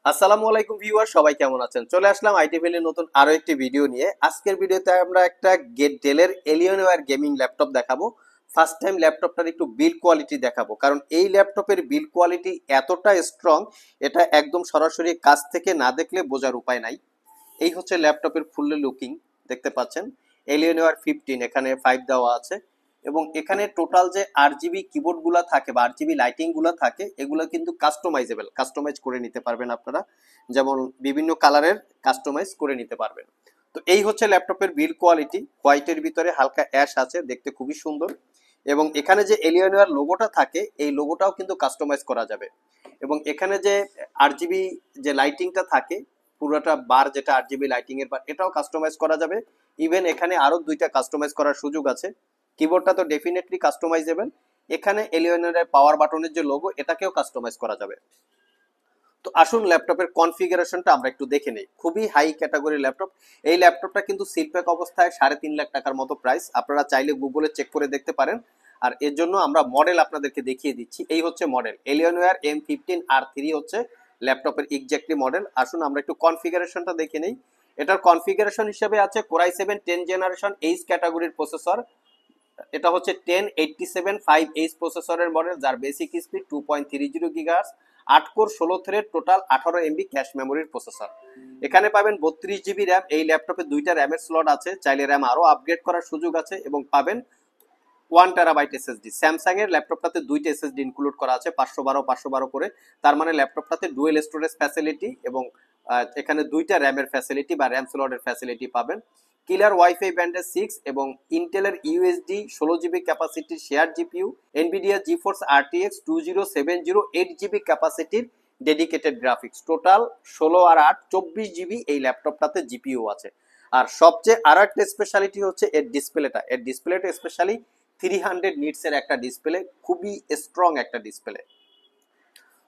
আসসালামু আলাইকুম ভিউয়ার, সবাই কেমন আছেন? চলে আসলাম আইটি ভ্যালির নতুন আরো একটি ভিডিও নিয়ে। আজকের ভিডিওতে আমরা একটা ডেলের এলিয়েনোয়ার গেমিং ল্যাপটপ দেখাবো। ফার্স্ট টাইম ল্যাপটপটার একটু বিল্ড কোয়ালিটি দেখাবো, কারণ এই ল্যাপটপের বিল্ড কোয়ালিটি এতটা স্ট্রং, এটা একদম সরাসরি কাছ থেকে না দেখলে বোঝার উপায় নাই। এই হচ্ছে ল্যাপটপের ফুললি লুকিং, দেখতে পাচ্ছেন এলিয়েনোয়ার 15, এখানে 5 দেওয়া আছে। এবং এখানে টোটাল যে RGB কিবোর্ড গুলা থাকে বা RGB লাইটিং গুলা থাকে, এগুলো কিন্তু কাস্টমাইজেবল, কাস্টমাইজ করে নিতে পারবেন আপনারা। যেমন বিভিন্ন কালারের কাস্টমাইজ করে নিতে পারবেন। তো এই হচ্ছে ল্যাপটপের বিল্ড কোয়ালিটি। হোয়াইটের ভিতরে হালকা অ্যাশ আছে, দেখতে খুবই সুন্দর। এবং এখানে যে এলিয়েনোয়ার লোগোটা থাকে, এই লোগোটাও কিন্তু কাস্টমাইজ করা যাবে। এবং এখানে যে RGB যে লাইটিংটা থাকে, পুরোটা বার যেটা RGB লাইটিং এর বার, এটাও কাস্টমাইজ করা যাবে। ইভেন এখানে আরো দুইটা কাস্টমাইজ করার সুযোগ আছে। কিবোর্ডটা তো ডেফিনেটলি কাস্টমাইজেবল। এখানে এলিয়েনোয়ারের পাওয়ার বাটনের যে লোগো, এটাকেও কাস্টমাইজ করা যাবে। তো আসুন ল্যাপটপের কনফিগারেশনটা আমরা একটু দেখে নেই। খুবই হাই ক্যাটাগরি ল্যাপটপ। এই ল্যাপটপটা কিন্তু সিলপ্যাক অবস্থায় 3.5 লাখ টাকার মতো প্রাইস। আপনারা চাইলে গুগলে চেক করে দেখতে পারেন। আর এর জন্য আমরা মডেল আপনাদেরকে দেখিয়ে দিচ্ছি। এই হচ্ছে মডেল, এলিয়েনোয়ার M15R3 হচ্ছে ল্যাপটপের এক্স্যাক্টলি মডেল। আসুন আমরা একটু কনফিগারেশনটা দেখে নেই। এটার কনফিগারেশন হিসেবে আছে কোরাই 7 10 জেনারেশন এইচ ক্যাটাগরির প্রসেসর। এটা হচ্ছে 1087 5H প্রসেসরের মডেল, যার basic speed 2.30 gigahertz, 8 core 16 thread, total 18 MB cash মেমোরির প্রসেসর। এখানে পাবেন 32 GB র্যাম। এই ল্যাপটপে দুইটা র্যামের স্লট আছে, চাইলে র্যাম আরো আপগ্রেড করার সুযোগ আছে। এবং পাবেন 1 TB SSD। স্যামসাং এর ল্যাপটপটাতে দুইটা SSD ইনক্লুড করা আছে, 512 করে। তার মানে ল্যাপটপটাতে ডুয়েল স্টোরেজ ফ্যাসিলিটি এবং এখানে দুইটা র্যামের ফ্যাসিলিটি বা র্যাম স্লটের ফ্যাসিলিটি পাবেন। কিলার ওয়াইফাই ব্যান্ডের 6 এবং ইন্টেলের ইউএসডি 16 GB ক্যাপাসিটির share GPU, Nvidia GeForce RTX 2070 8 GB ক্যাপাসিটির ডেডিকেটেড গ্রাফিক্স। টোটাল 16 আর 8 24 GB এই ল্যাপটপটাতে জিপিইউ আছে। আর সবচেয়ে আর একটা স্পেশালিটি হচ্ছে এর ডিসপ্লেটা স্পেশালি 300 নিটসের একটা ডিসপ্লে, খুবই স্ট্রং একটা ডিসপ্লে।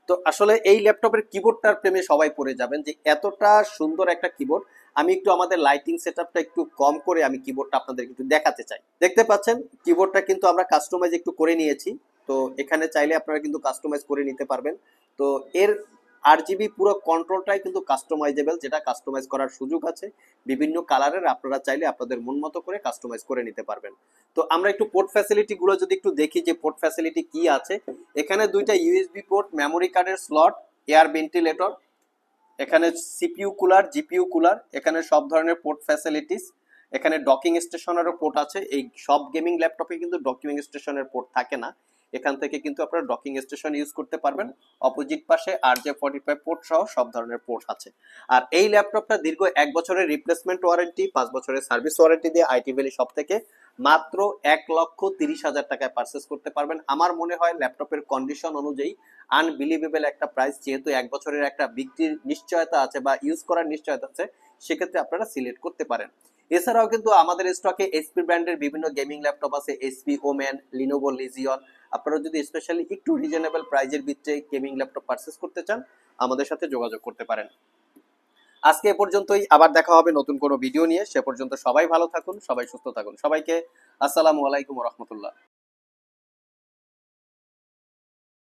তো আসলে এই ল্যাপটপের কিবোর্ডটার প্রেমে সবাই পড়ে যাবেন, যে এতটা সুন্দর একটা কিবোর্ড। আমি একটু আমাদের লাইটিং সেটআপটা একটু কম করে আমি কিবোর্ডটা আপনাদের একটু দেখাতে চাই। দেখতে পাচ্ছেন কিবোর্ডটা কিন্তু আমরা কাস্টমাইজ একটু করে নিয়েছি। তো এখানে চাইলে আপনারা কিন্তু কাস্টমাইজ করে নিতে পারবেন। তো এর RGB পুরো কন্ট্রোলটাই কিন্তু কাস্টমাইজেবল, যেটা কাস্টমাইজ করার সুযোগ আছে। বিভিন্ন কালারের আপনারা চাইলে আপনাদের মন মতো করে কাস্টমাইজ করে নিতে পারবেন। তো আমরা একটু পোর্ট ফ্যাসিলিটি গুলো যদি একটু দেখি, যে পোর্ট ফ্যাসিলিটি কি আছে। এখানে দুইটা USB পোর্ট, মেমোরি কার্ডের স্লট, এয়ার ভেন্টিলেটর, এখানে CPU কুলার, GPU কুলার, এখানে সব ধরনের পোর্ট ফ্যাসিলিটিস। এখানে ডকিং স্টেশনেরও পোর্ট আছে। এই সব গেমিং ল্যাপটপে কিন্তু ডকিং স্টেশনের পোর্ট থাকে না, এখান থেকে কিন্তু আপনারা ডকিং স্টেশন ইউজ করতে পারবেন। অপোজিট পাশে RJ45 পোর্ট সহ সব ধরনের পোর্ট আছে। আর এই ল্যাপটপটা দীর্ঘ 1 বছরের রিপ্লেসমেন্ট ওয়ারেন্টি, 5 বছরের সার্ভিস ওয়ারেন্টি দিয়ে আইটি ভ্যালি সব থেকে মাত্র 1,30,000 টাকায় পারচেস করতে পারবেন। আমার মনে হয় ল্যাপটপের কন্ডিশন অনুযায়ী আনবিলিভেবল একটা প্রাইস, যেহেতু 1 বছরের একটা বিক্রির নিশ্চয়তা আছে বা ইউজ করার নিশ্চয়তা আছে, সেক্ষেত্রে আপনারা সিলেক্ট করতে পারেন। এছাড়াও কিন্তু আমাদের স্টকে এইচপি ব্র্যান্ডের বিভিন্ন গেমিং ল্যাপটপ আছে, এইচপি ওমেন, লিনোভো লিজিয়ন। আপনারা যদি স্পেশালি একটু রিজনেবল প্রাইজের ভিতরে গেমিং ল্যাপটপ পারচেস করতে চান, আমাদের সাথে যোগাযোগ করতে পারেন। আজকে এ পর্যন্তই, আবার দেখা হবে নতুন কোনো ভিডিও নিয়ে। সে পর্যন্ত সবাই ভালো থাকুন, সবাই সুস্থ থাকুন। সবাইকে আসসালামু আলাইকুম ওয়া রাহমাতুল্লাহ।